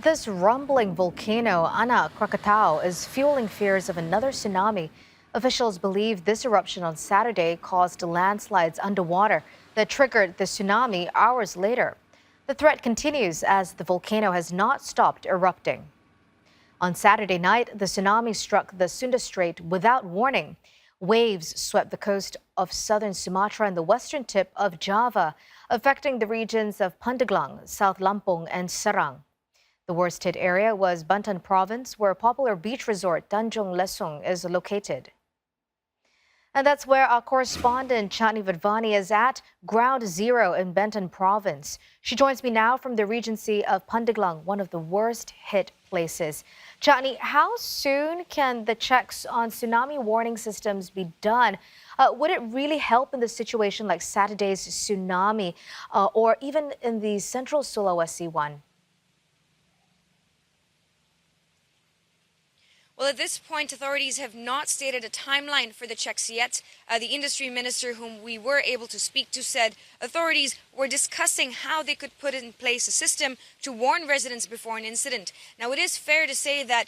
This rumbling volcano, Anak Krakatau, is fueling fears of another tsunami. Officials believe this eruption on Saturday caused landslides underwater that triggered the tsunami hours later. The threat continues as the volcano has not stopped erupting. On Saturday night, the tsunami struck the Sunda Strait without warning. Waves swept the coast of southern Sumatra and the western tip of Java, affecting the regions of Pandeglang, South Lampung, and Serang. The worst hit area was Banten province, where popular beach resort Tanjung Lesung is located. And that's where our correspondent Chandni Vatvani is at ground zero in Banten province. She joins me now from the Regency of Pandeglang, one of the worst hit places. Chandni, how soon can the checks on tsunami warning systems be done? Would it really help in the situation like Saturday's tsunami or even in the central Sulawesi one? Well, at this point, authorities have not stated a timeline for the checks yet. The industry minister whom we were able to speak to said authorities were discussing how they could put in place a system to warn residents before an incident. Now, it is fair to say that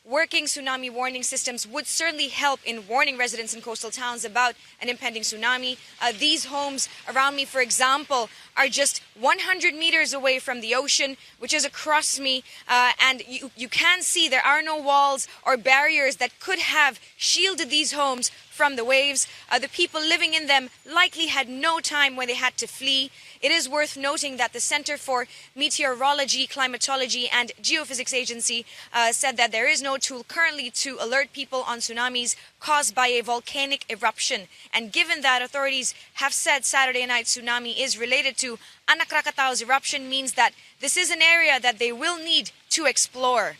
working tsunami warning systems would certainly help in warning residents in coastal towns about an impending tsunami. These homes around me, for example, are just 100 meters away from the ocean, which is across me. And you can see there are no walls or barriers that could have shielded these homes from the waves. The people living in them likely had no time when they had to flee. It is worth noting that the Center for Meteorology, Climatology and Geophysics Agency said that there is no tool currently to alert people on tsunamis caused by a volcanic eruption. And given that authorities have said Saturday night tsunami is related to Anak Krakatau's eruption, means that this is an area that they will need to explore.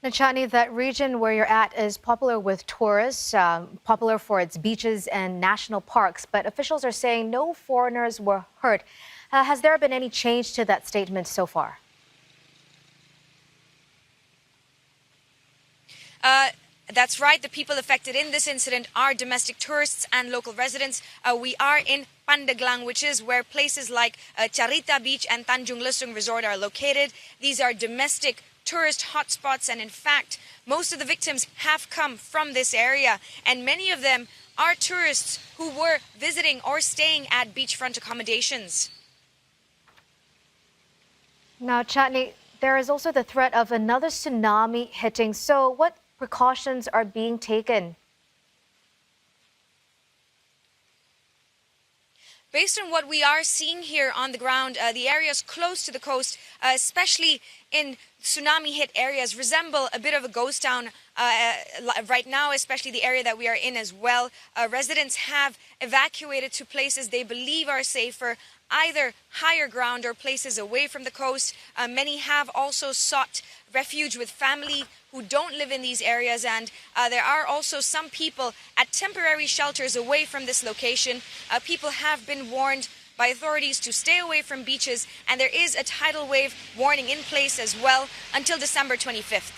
Now, Chandni, that region where you're at is popular with tourists, popular for its beaches and national parks, but officials are saying no foreigners were hurt. Has there been any change to that statement so far? That's right. The people affected in this incident are domestic tourists and local residents. We are in Pandeglang, which is where places like Charita Beach and Tanjung Lesung Resort are located. These are domestic tourist hotspots, and in fact, most of the victims have come from this area, and many of them are tourists who were visiting or staying at beachfront accommodations. Now, Chandni, there is also the threat of another tsunami hitting. So what precautions are being taken? Based on what we are seeing here on the ground, the areas close to the coast, especially in tsunami-hit areas, resemble a bit of a ghost town right now, especially the area that we are in as well. Residents have evacuated to places they believe are safer, either higher ground or places away from the coast. Many have also sought refuge with family who don't live in these areas, and there are also some people at temporary shelters away from this location. People have been warned by authorities to stay away from beaches, and there is a tidal wave warning in place as well until December 25th.